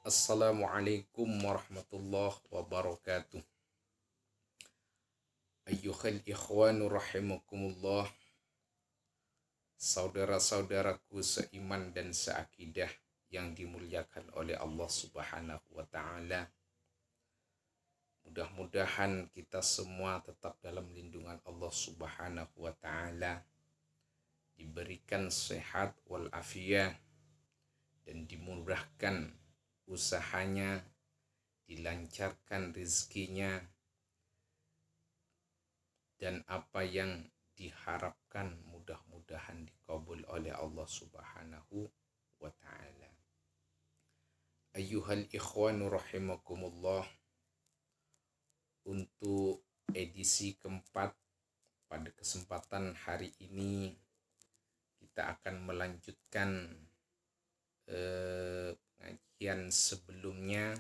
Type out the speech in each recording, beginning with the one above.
Assalamualaikum warahmatullahi wabarakatuh. Ayyuhal ikhwanu rahimakumullah. Saudara-saudaraku seiman dan seakidah yang dimuliakan oleh Allah Subhanahu wa taala. Mudah-mudahan kita semua tetap dalam lindungan Allah Subhanahu wa taala, diberikan sehat walafiat dan dimudahkan usahanya, dilancarkan rezekinya, dan apa yang diharapkan mudah-mudahan dikabul oleh Allah Subhanahu wa taala. Ayyuhal ikhwanu rahimakumullah. Untuk edisi keempat pada kesempatan hari ini kita akan melanjutkan pengajian sebelumnya,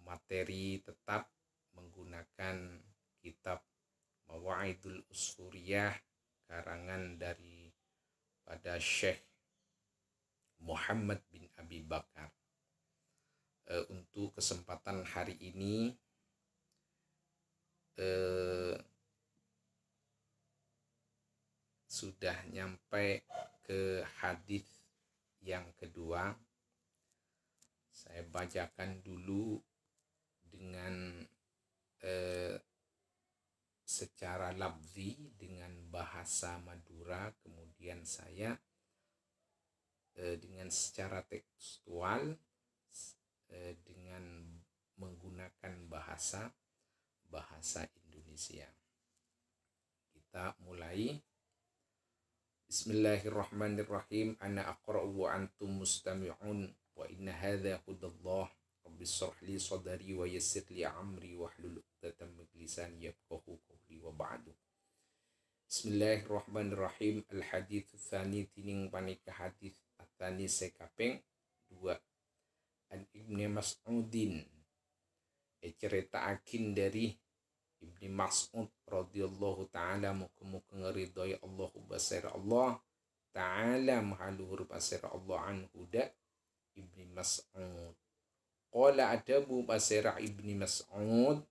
materi tetap menggunakan kitab Mawa'idul Usfuriyah karangan dari pada Syekh Muhammad bin Abi Bakar. Untuk kesempatan hari ini sudah nyampe ke hadis yang kedua. Saya bacakan dulu dengan secara lafzi dengan bahasa Madura, kemudian saya dengan secara tekstual dengan menggunakan bahasa Indonesia. Kita mulai. Bismillahirrahmanirrahim. Ana aqra'u wa antum mustami'un wa inna hadha hudallah. Rabbi shrah li sadri wa yassir li amri wahlul 'uqdatam min lisani yafqahu qawli wa ba'du. Bismillahirrahmanirrahim. Al hadits tsani tining panika hadis tsani sekapeng 2. An Ibnu Mas'udin cerita akin dari Ibnu Mas'ud radhiyallahu ta'ala, muka-muka ngeridai Allah basir Allah ta'ala mahaluhur basir Allah anhu da Ibnu Mas'ud. Qala adabu basir Ibnu Mas'ud,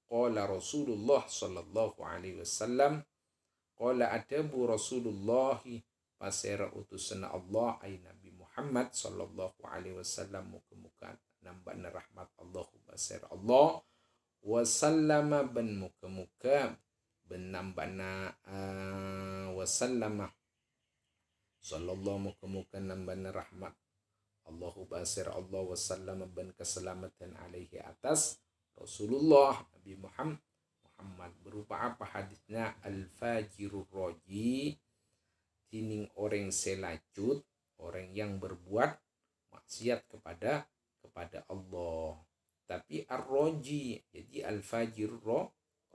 qala Rasulullah sallallahu alaihi wasallam, qala adabu Rasulullah basir utusan Allah ay Nabi Muhammad sallallahu alaihi wasallam, muka-muka nambah rahmat Allah basir Allah wasallama ban muka-muka benambana wasallama sallallahu muka-muka nambana rahmat Allahu basir Allah wasallama ban keselamatan alaihi atas Rasulullah Nabi Muhammad. Berupa apa hadisnya? Al-fajirur roji, tining orang selacut, orang yang berbuat maksiat kepada Allah. Tapi ar-roji, jadi al-fajir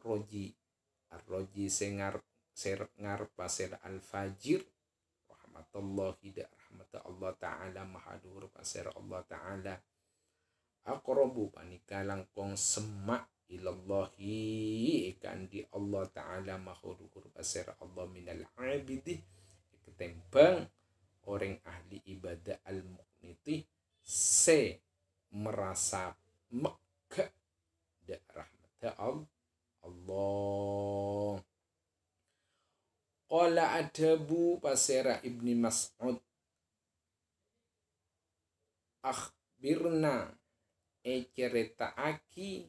roji, ar-roji sengar pasir al-fajir rahmatullahi da rahmat Allah ta'ala mahadur pasir Allah ta'ala aqrabu panika langkong semak ilallahi ikan di Allah ta'ala mahadur pasir Allah minal abidi ketempang orang ahli ibadah al-muqniti se merasa Mekah da rahmat Allah. Qala adabu pasera Ibni Mas'ud, akhbirna cerita aki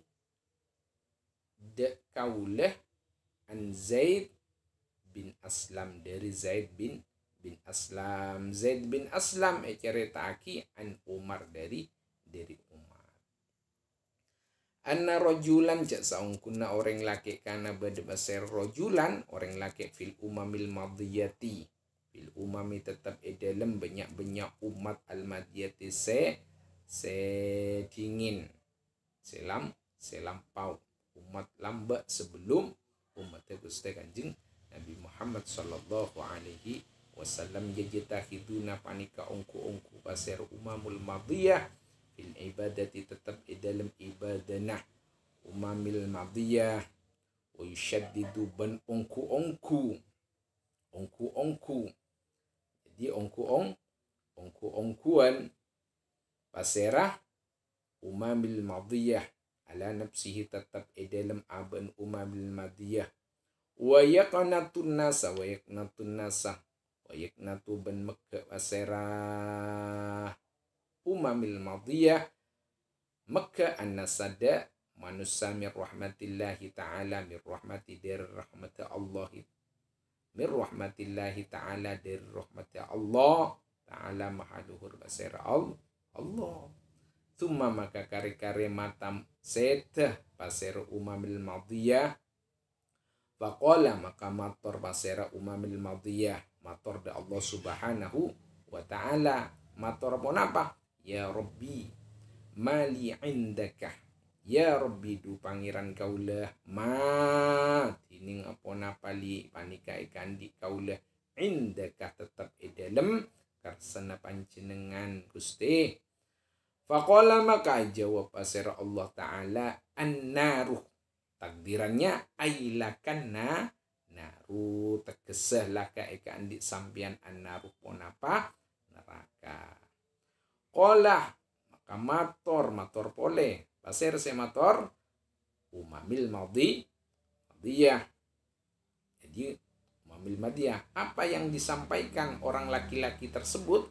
da kaulah an Zaid bin Aslam, dari Zaid bin Aslam. Zaid bin Aslam cerita aki an Umar dari Umar. Anna rojulan jak saungkuna orang laki kana badbasir rojulan orang laki fil umamil madiyati, fil umami tetap dalam banyak umat al madiyati se dingin selampau umat lamba sebelum umat Gusti Kanjeng Nabi Muhammad sallallahu alaihi wasallam jajatahiduna panika ongku pasir umamul madiyah fil ibadati tetap dalam ibadana umamil madiyah wa yushaddidu ban ongku jadi ongku-ongkuan pasera umamil madiyah ala nafsihi tetap dalam aban umamil madiyah wa yaqnatun nasa wa yaqnatu ban makka asera umamil madiyah maka an-nasada manusia min rahmatillahi ta'ala min rahmati dari rahmati Allah min rahmatillahi ta'ala dari rahmati Allah ta'ala mahaluhur basira Allah thumma maka kare-kare matam setah pasir umamil madiyah faqala maka mator pasir umamil madiyah mator da Allah subhanahu wa ta'ala mator pun apa ya Rabbi mali indaka ya Rabbi du pangeran kaulah ma tining apa napali panika ikan di kaulah indaka tetap dalam karsana panjenengan Gusti. Faqala maka jawab asir Allah Ta'ala an-naruh takdirannya ailakan naru tegesah laka ikan di sampian an-naruh pun apa neraka. Qala maka mator pole pasir se mator umamil madiyah. Jadi umamil madiyah apa yang disampaikan orang laki-laki tersebut,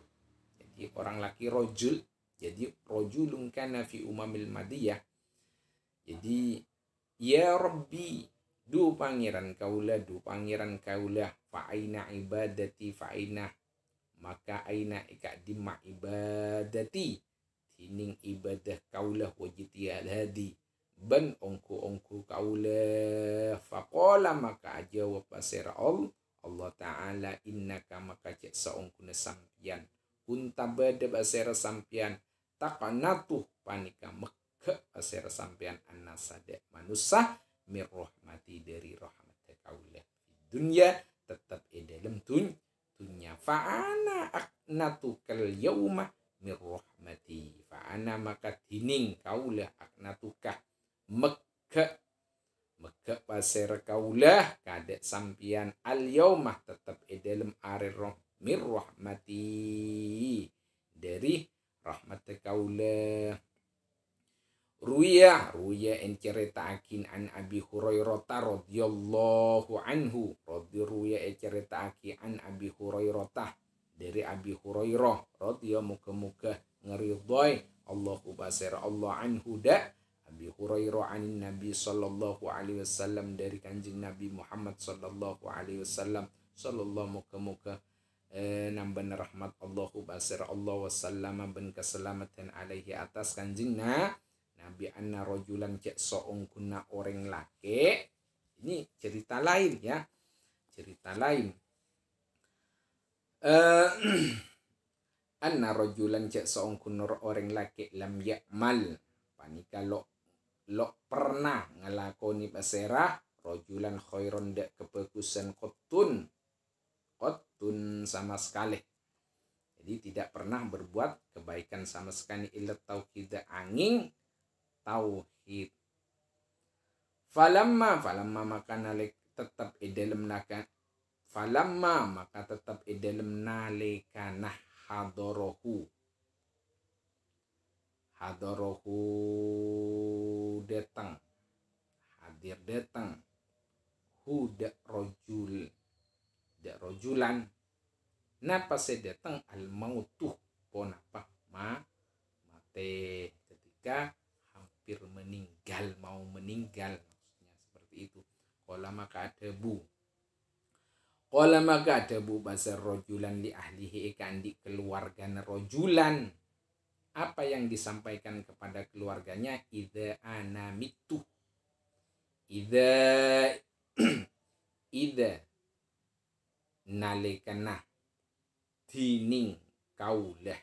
jadi orang laki rojul, jadi rojulun kana fi umamil madiyah, jadi ya Rabbi du pangeran kaula fa aina ibadati fa aina maka aina ika dimma ibadati tining ibadah kaulah wajitiyal hadi ban ongku kaulah faqala maka jawab pasir Allah Ta'ala innaka maka cek saongkuna sampian kunta bada basir sampian taqanatu panika mekke basir sampian annasada manusia mir rahmati dari rahmat kaulah dunya tetap dalam dunya fa'ana aknatukal yauma mir rahmati fa'ana maka tining kaulah aknatukah mekka pasir kaulah kadek sampian al yaumah tetap dalam arir mir rahmati dari rahmat kaulah. Ruya en ceritaakin an Abi Hurairah radhiyallahu anhu ruya en ceritaakin an Abi Hurairah dari Abi Hurairah radhiyallahu muka ngeridhoi Allahu basir Allah anhu da Abi Hurairah anin Nabi sallallahu alaihi wasallam dari kanjeng Nabi Muhammad sallallahu alaihi wasallam sallallahu muka namban rahmat Allahu basir Allah wasallama ben keselamatan alaihi atas kanjeng Nabi anna rojulan cek soong kuna orang laki. Ini cerita lain ya. Cerita lain. Anna rojulan cek soong kuna orang laki lam yakmal. Panika lo pernah ngelakoni pasera rojulan khairon dak kebagusan kotun sama sekali. Jadi tidak pernah berbuat kebaikan sama sekali illa tauhid angin tauhid. Falamma maka nalik tetap dalam naka falamma maka tetap dalam nalikana hadorohu datang hadir datang huda rojulan napa saya datang al mautuh pon apa mate ketika mau meninggal maksudnya seperti itu. Qala maka ada bu basar rojulan li ahlihi ikan di keluarganya rojulan. Apa yang disampaikan kepada keluarganya idza ana mitu idza nalikana tining kaulah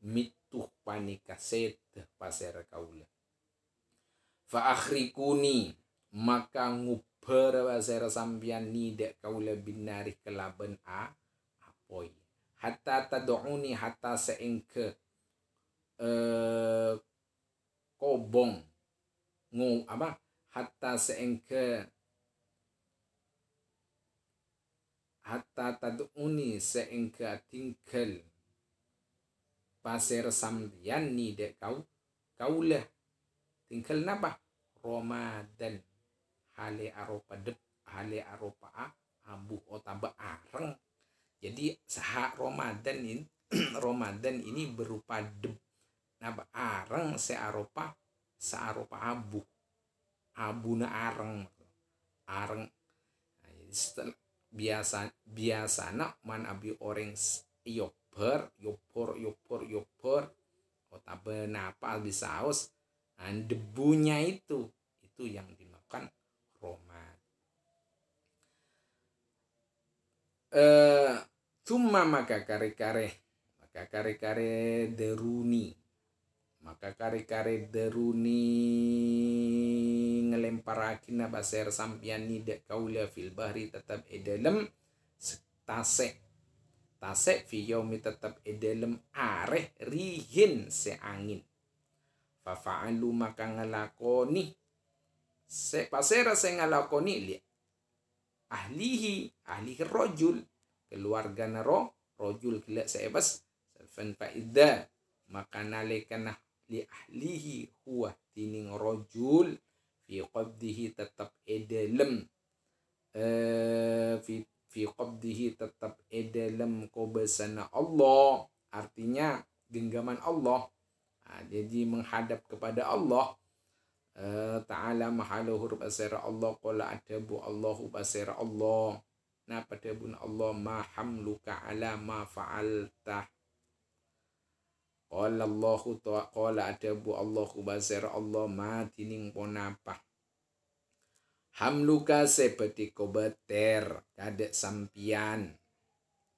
mituh panika set pasar kaulah fa akhrikuni maka nguber basara sampian nida kaula binari kelaban apoi hatta tad'uni hatta seengke kobong hatta seengke hatta tad'uni seengke tinggal pasir sampian nida kaulah tinggal napa Ramadan hale aropa dep hale aropa abu otaba areng. Jadi saha Ramadan ini Ramadan ini berupa dep napa areng searopa abuna areng areng. Nah, jadi setelah biasana man abi orang yopor otaba napa abi saus. Nah, debunya itu yang dimakan Ramadan. Cuma maka kare-kare deruni ngelemparakin baser sampian nida kaula fil bahri tetap edalem tase fi yaumi tetap edalem areh rihin seangin fafa'alu maka ngelakoni pasera se ngelakoni li ahli rojul keluarga rojul kila seebas fan faida maka nalekanah li ahlihi huwa tining rojul fi qabdihi tetap edalem fi qabdihi tetap edalem kobasana Allah, artinya genggaman Allah. Nah, jadi menghadap kepada Allah ta'ala mahaluhur basira Allah qala adabu Allahu basira Allah. Nah pada bun Allah ma hamluka ala ma fa'alta qala Allahu qala adabu Allahu basira Allah ma tining ponapa hamluka seperti kobeter kadek sampian.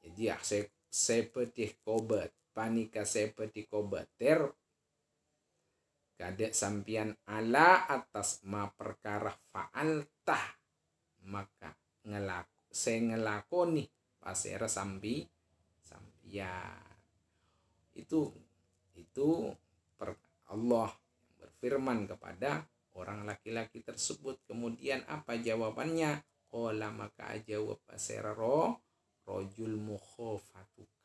Jadi seperti kobet panika seperti kobeter kadek sampian ala atas ma perkara fa'altah maka ngelakoni pasera sampian itu Allah berfirman kepada orang laki-laki tersebut. Kemudian apa jawabannya? Qala maka jawab pasera rojul mukhofatuka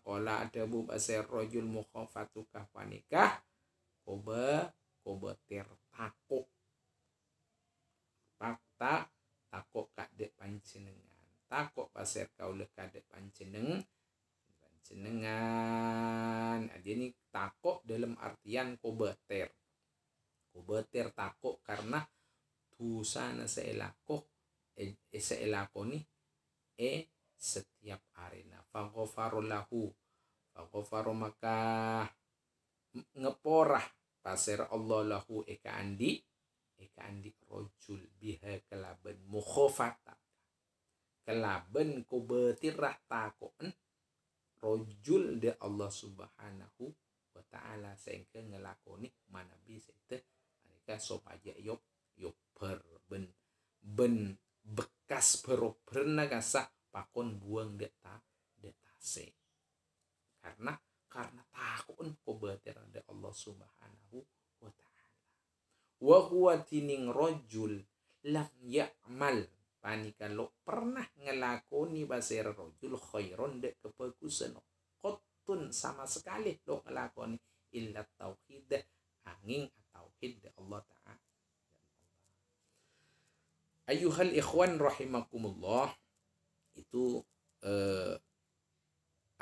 qala adabu pasera rojul mukhofatuka panikah kobeter takok kadek panjenengan takok pasir kaula kadek panjenengan. Dia ini takok dalam artian kobeter takok karena tusana seelakoni setiap arena faghfaru maka ngeporah pasir Allah lahu eka andi rojul biha kelaben mukhofata kelaben kobetirah takoen rojul de Allah subhanahu wa ta'ala sehingga ngelakoni manabi sete mereka sopaja yoper ben bekas beroperna gasa pakon buang detase karena takon kobetirah de Allah subhanahu wa ta'ala wa huwa tining rojul lam ya'mal panika lo pernah ngelakoni basir rojul khairon de kebagusan qotun sama sekali lo ngelakoni illa tauhid angin tauhid de Allah ta'ala. Ayuhal ikhwan rahimakumullah, itu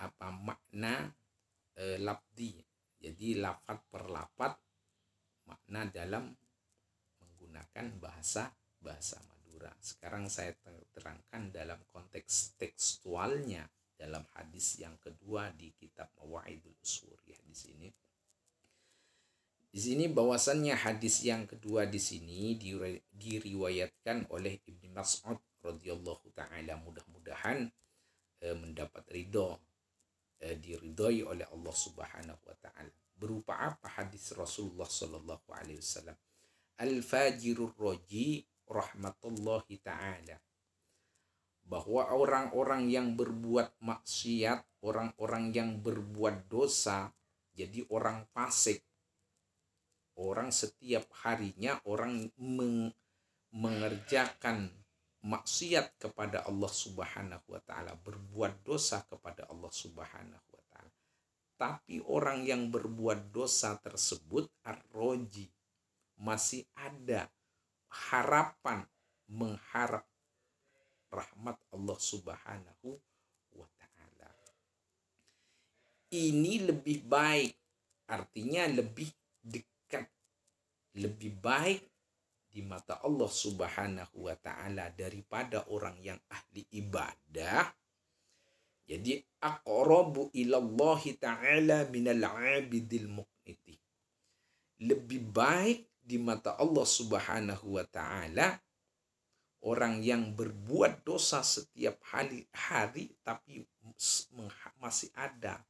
apa makna labdi, jadi lafat per lafat makna dalam menggunakan bahasa Madura. Sekarang saya terangkan dalam konteks tekstualnya dalam hadis yang kedua di kitab Mawa'idul Usuriyah di sini. Di sini bahwasannya hadis yang kedua di sini diriwayatkan oleh Ibnu Mas'ud radhiyallahu taala, mudah-mudahan mendapat diridhoi oleh Allah Subhanahu wa taala. Berupa apa hadis Rasulullah sallallahu alaihi wasallam? Al-fajirur roji rahmatullahi ta'ala, bahwa orang-orang yang berbuat maksiat, orang-orang yang berbuat dosa, jadi orang fasik, orang setiap harinya orang mengerjakan maksiat kepada Allah Subhanahu wa ta'ala, berbuat dosa kepada Allah Subhanahu wa ta'ala. tapi orang yang berbuat dosa tersebut ar-roji, masih ada harapan, mengharap rahmat Allah Subhanahu wa ta'ala. Ini lebih baik, artinya lebih dekat, lebih baik di mata Allah Subhanahu wa ta'ala daripada orang yang ahli ibadah. Jadi aqrabu ilallahi ta'ala minal 'abidil muqniti. Lebih baik di mata Allah Subhanahu wa ta'ala orang yang berbuat dosa setiap hari tapi masih ada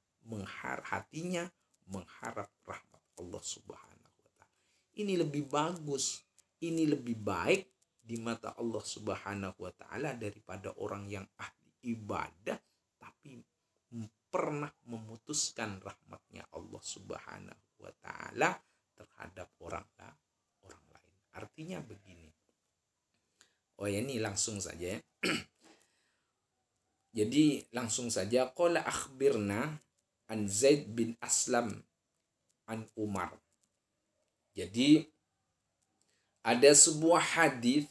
hatinya mengharap rahmat Allah Subhanahu wa ta'ala. Ini lebih bagus, ini lebih baik di mata Allah Subhanahu wa ta'ala daripada orang yang ahli ibadah tapi pernah memutuskan rahmatnya Allah Subhanahu wa ta'ala terhadap orang lain. Artinya begini. Oh ya, ini langsung saja ya. Jadi langsung saja. Qala akhbirna an Zaid bin Aslam an Umar. Jadi ada sebuah hadis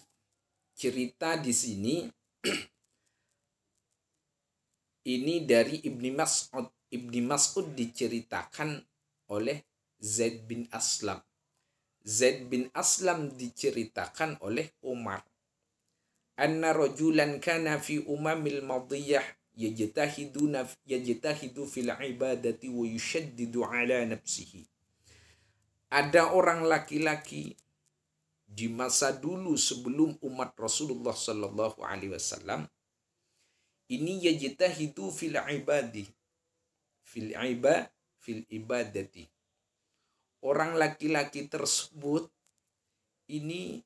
cerita di sini. Ini dari Ibni Mas'ud. Ibni Mas'ud diceritakan oleh Zaid bin Aslam. Zaid bin Aslam diceritakan oleh Umar. Anna rajulan kana fi umamil madiyah yajtahidu fil ibadati wa yushaddidu ala nafsihi. Ada orang laki-laki di masa dulu sebelum umat Rasulullah sallallahu alaihi wasallam ini yajtahidu fil ibadati. Orang laki-laki tersebut ini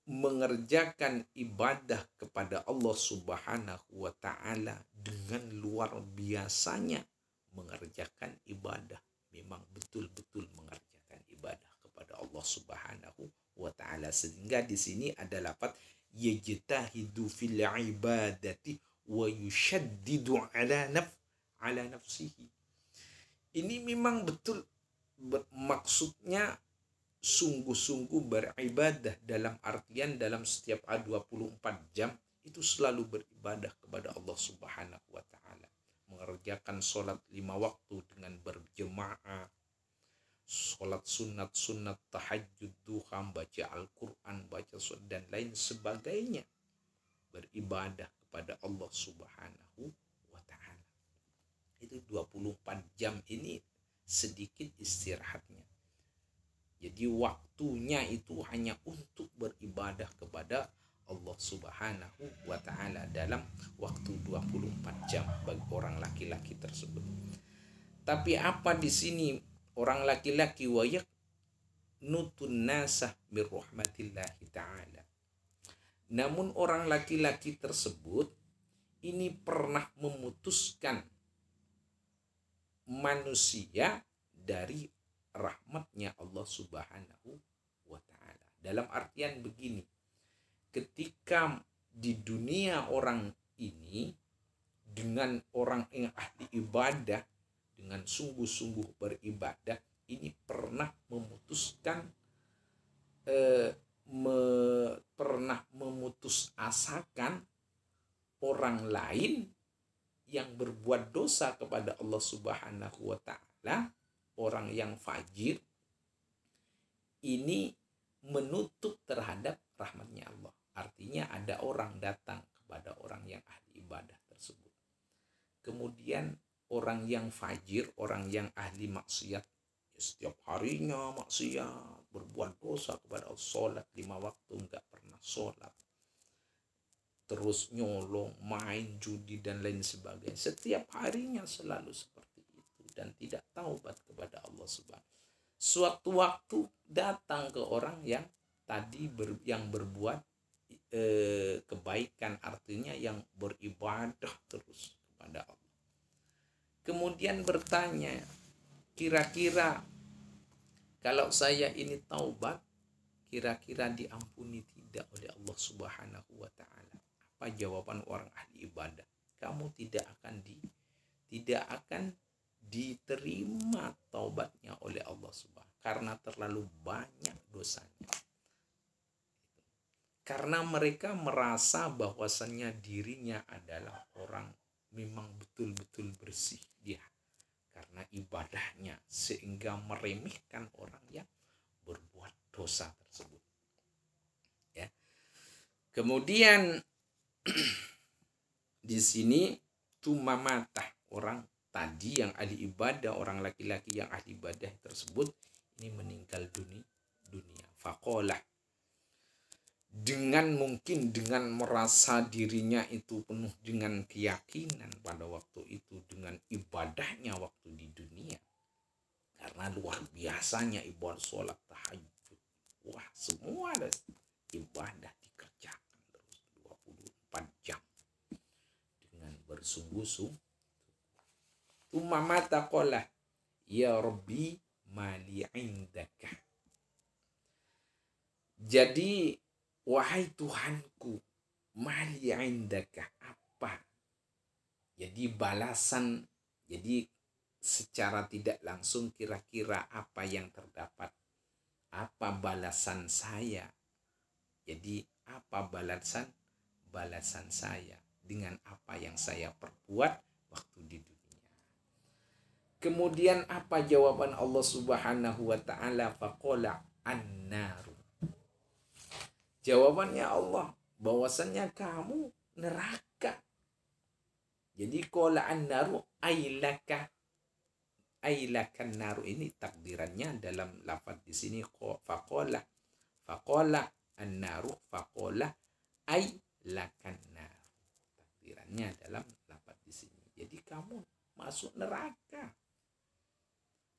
mengerjakan ibadah kepada Allah Subhanahu wa ta'ala dengan luar biasanya mengerjakan ibadah. Memang betul-betul mengerjakan ibadah kepada Allah Subhanahu wa ta'ala. Sehingga di sini ada lafaz yajtahidu fil ibadati wa yushaddidu ala nafsihi. Ini memang betul maksudnya sungguh-sungguh beribadah dalam artian dalam setiap 24 jam itu selalu beribadah kepada Allah Subhanahu wa ta'ala. Mengerjakan sholat 5 waktu dengan berjemaah, sholat sunat, tahajud, duha, baca Al-Quran, baca surat dan lain sebagainya. Beribadah kepada Allah Subhanahu wa ta'ala. Itu 24 jam ini sedikit istirahatnya. Jadi waktunya itu hanya untuk beribadah kepada Allah Subhanahu wa ta'ala dalam waktu 24 jam bagi orang laki-laki tersebut. Tapi apa di sini orang laki-laki wayak nutun nasah bir rahmatillahi ta'ala. Namun orang laki-laki tersebut ini pernah memutuskan manusia dari rahmatnya Allah Subhanahu wa ta'ala. Dalam artian begini, ketika di dunia orang ini dengan orang yang ahli ibadah, dengan sungguh-sungguh beribadah, ini pernah memutuskan pernah memutus asakan orang lain yang berbuat dosa kepada Allah Subhanahu wa ta'ala, orang yang fajir ini menutup terhadap rahmatnya Allah. Artinya ada orang datang kepada orang yang ahli ibadah tersebut. Kemudian orang yang fajir, orang yang ahli maksiat, setiap harinya maksiat, berbuat dosa kepada Allah, sholat 5 waktu enggak pernah sholat, terus nyolong, main judi dan lain sebagainya. Setiap harinya selalu seperti itu dan tidak taubat kepada Allah Subhanahu. Suatu waktu datang ke orang yang tadi yang berbuat kebaikan, artinya yang beribadah terus kepada Allah. Kemudian bertanya, kira-kira kalau saya ini taubat, kira-kira diampuni tidak oleh Allah Subhanahu wa ta'ala? Apa jawaban orang ahli ibadah? Kamu tidak akan diterima taubatnya oleh Allah Subhanahu karena terlalu banyak dosanya. Karena mereka merasa bahwasannya dirinya adalah orang memang betul-betul bersih dia karena ibadahnya, sehingga meremehkan orang yang berbuat dosa tersebut. Ya. Kemudian di sini tumamata, orang tadi yang ahli ibadah, orang laki-laki yang ahli ibadah tersebut ini meninggal dunia. Faqalah, dengan mungkin dengan merasa dirinya itu penuh dengan keyakinan pada waktu itu dengan ibadahnya waktu di dunia, karena luar biasanya ibadah sholat tahajud, wah semua ada ibadah dikerjakan terus 24 jam dengan bersungguh-sungguh. Umamata qala ya Rabbi mali indaka, jadi wahai Tuhanku, mali indaka, apa? Jadi balasan, jadi secara tidak langsung kira-kira apa yang terdapat, apa balasan saya? Jadi apa balasan saya dengan apa yang saya perbuat waktu di dunia? Kemudian apa jawaban Allah Subhanahu wa taala? Faqala an-naru. Jawabannya Allah bahwasannya kamu neraka. Jadi qala an-naru ailaka, ailakan naru ini takdirannya dalam lafaz di sini faqala an-naru faqala ailakan naru. Takdirannya dalam lafaz di sini. Jadi kamu masuk neraka.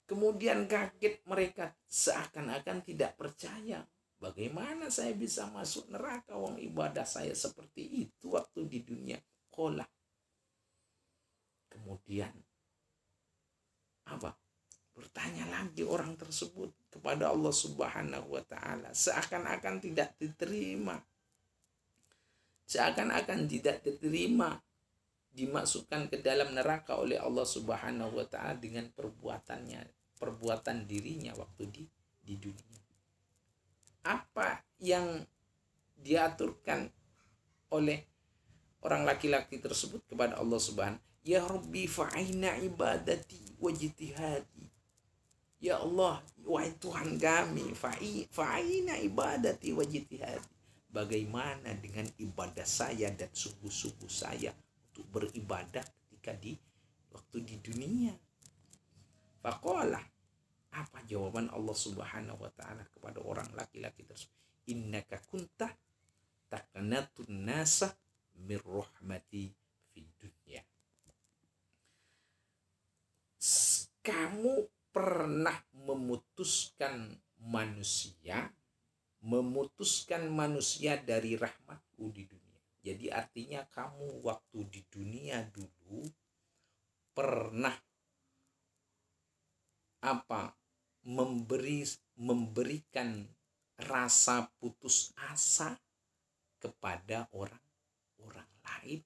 Kemudian kaget mereka, seakan-akan tidak percaya. Bagaimana saya bisa masuk neraka, wong ibadah saya seperti itu waktu di dunia? Qala. Kemudian apa? Bertanya lagi orang tersebut kepada Allah Subhanahu wa taala, seakan-akan tidak diterima. Seakan-akan tidak diterima dimasukkan ke dalam neraka oleh Allah Subhanahu wa taala dengan perbuatan dirinya waktu di dunia. Apa yang diaturkan oleh orang laki-laki tersebut kepada Allah Subhanahu, ya Rabbi fa'aina ibadati wa jitihadi. Ya Allah, wahai Tuhan kami, fa'aina ibadati wa jitihadi. Bagaimana dengan ibadah saya dan sungguh-sungguh saya untuk beribadah ketika waktu di dunia? Faqala, apa jawaban Allah Subhanahu wa taala kepada orang laki-laki tersebut? Innaka kunta taqnatun nasa mir rahmati fid dunya. Kamu pernah memutuskan manusia dari rahmatku di dunia. Jadi artinya kamu waktu di dunia dulu pernah memberikan rasa putus asa kepada orang lain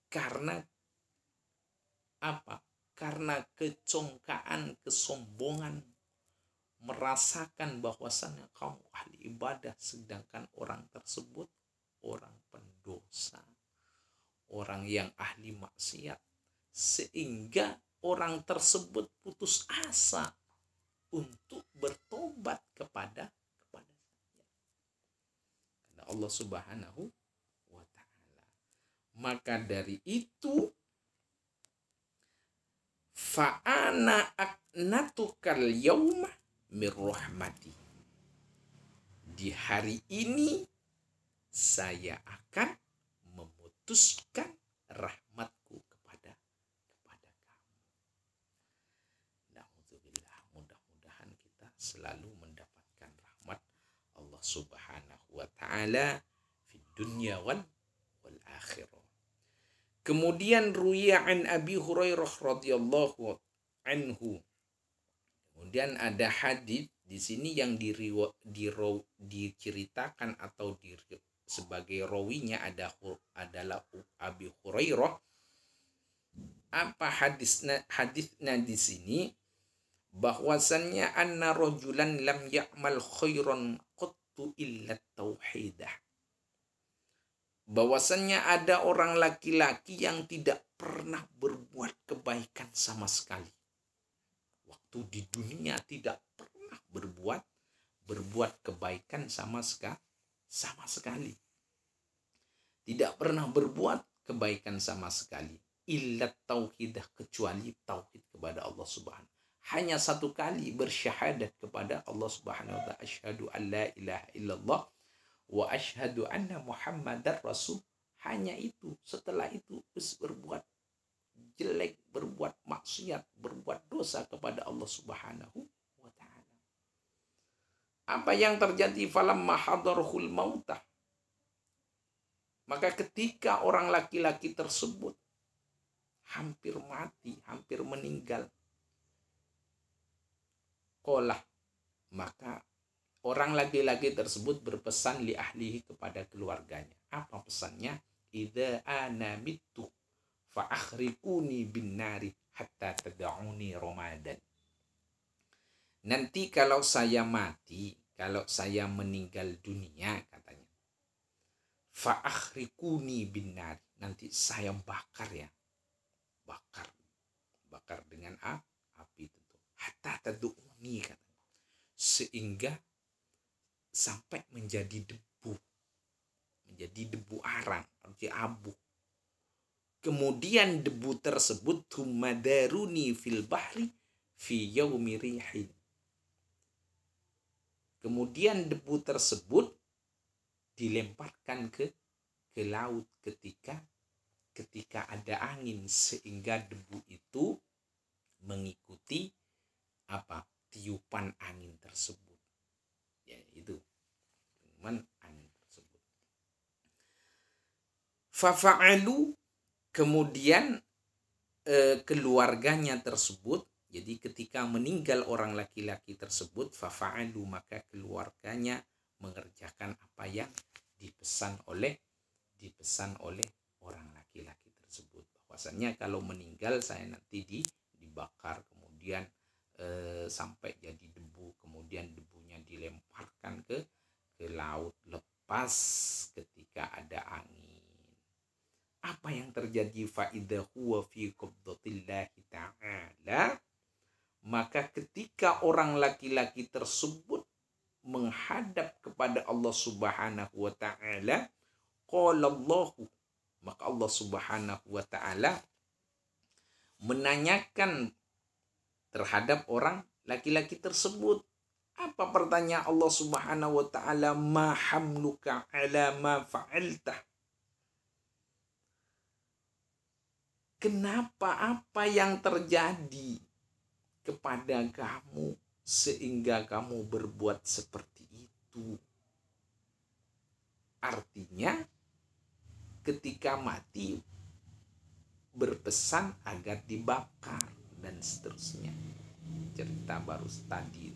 karena apa? Karena kecongkaan, kesombongan, merasakan bahwasannya kamu ahli ibadah, sedangkan orang tersebut orang pendosa, orang yang ahli maksiat, sehingga orang tersebut putus asa untuk bertobat kepada saya. Karena Allah Subhanahu wa taala. Maka dari itu fa'ana aknatukal yauma mir rahmati. Di hari ini saya akan memutuskan rahmatku kepada kamu. Na'udzubillah, mudah-mudahan kita selalu mendapatkan rahmat Allah Subhanahu wa taala di dunia wal akhirah. Kemudian ruya an Abi Hurairah radhiyallahu anhu. Kemudian ada hadis di sini yang diceritakan atau sebagai rawinya adalah Abi Hurairah. Apa hadisnya di sini? Bahwasannya anna rajulan lam ya'mal khairan qattu illa tauhidah. Bahwasannya ada orang laki-laki yang tidak pernah berbuat kebaikan sama sekali. Waktu di dunia tidak pernah berbuat kebaikan sama sekali. Tidak pernah berbuat kebaikan sama sekali. Illa tauhidah, kecuali tauhid kepada Allah Subhanahu. Hanya satu kali bersyahadat kepada Allah Subhanahu wa ta'ala, asyhadu an la ilaha illallah wa asyhadu anna Muhammadar Rasul. Hanya itu. Setelah itu berbuat jelek, berbuat maksiat, berbuat dosa kepada Allah Subhanahu wa ta'ala. Apa yang terjadi? Falamma hadarhul mautah, maka ketika orang laki-laki tersebut hampir mati, hampir meninggal, qala, maka orang laki-laki tersebut berpesan li ahlihi, kepada keluarganya. Apa pesannya? Idza ana mittu fa akhrikuni bin nari hatta tad'uni ramadan. Nanti kalau saya mati, kalau saya meninggal dunia, katanya, fa akhrikuni bin nari, nanti saya bakar ya. Bakar dengan api itu. Hatta tad'uni, katanya, sehingga sampai menjadi debu arang, abu. Kemudian debu tersebut humadaruni fil bahri fi yaumi rihin. Kemudian debu tersebut dilemparkan ke laut ketika ada angin, sehingga debu itu mengikuti tiupan angin tersebut. Ya, itu tiupan angin tersebut. Fafa'alu, kemudian keluarganya tersebut, jadi ketika meninggal orang laki-laki tersebut, fafa'alu, maka keluarganya mengerjakan apa yang dipesan oleh orang laki-laki tersebut. Bahwasannya kalau meninggal saya nanti dibakar, kemudian sampai jadi debu, kemudian debunya dilemparkan ke laut, lepas ketika ada angin. Apa yang terjadi? Fa'idha huwa fi qabdatillahi ta'ala, maka ketika orang laki-laki tersebut menghadap kepada Allah Subhanahu wa ta'ala, qala Allahu, maka Allah Subhanahu wa ta'ala menanyakan terhadap orang laki-laki tersebut. Apa pertanyaan Allah Subhanahu wa ta'ala? Ma hamluka ala ma fa'altah. Kenapa, apa yang terjadi kepada kamu sehingga kamu berbuat seperti itu? Artinya ketika mati berpesan agar dibakar dan seterusnya. Cerita baru tadi.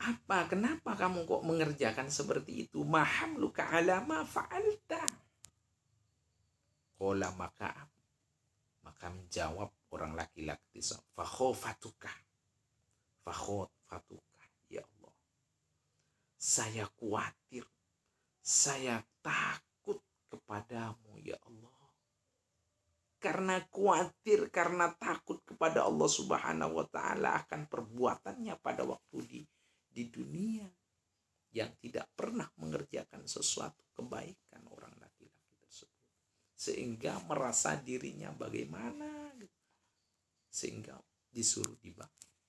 Apa? Kenapa kamu kok mengerjakan seperti itu? Maham luka ala ma fa'alta. Qala, maka menjawab orang laki-laki, fakhofatuka, ya Allah, saya khawatir, saya takut kepadamu ya Allah. Karena khawatir, karena takut kepada Allah Subhanahu wa ta'ala akan perbuatannya pada waktu di dunia, yang tidak pernah mengerjakan sesuatu kebaikan orang laki-laki tersebut, sehingga merasa dirinya bagaimana, sehingga disuruh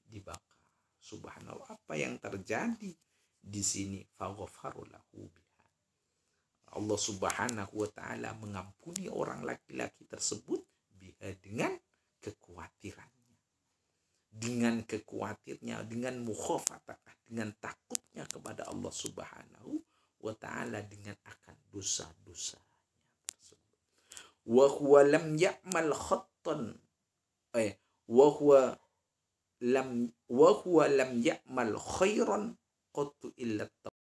dibakar. Subhanallah, apa yang terjadi di sini? Faghfaru lahu biha. Allah Subhanahu wa ta'ala mengampuni orang laki-laki tersebut biha, dengan kekhawatirannya, dengan mukhafatah, dengan takutnya kepada Allah Subhanahu wa ta'ala, dengan akan dosa-dosanya tersebut. Wa huwa lam ya'mal khattan, wa huwa lam ya'mal khairan qattu illa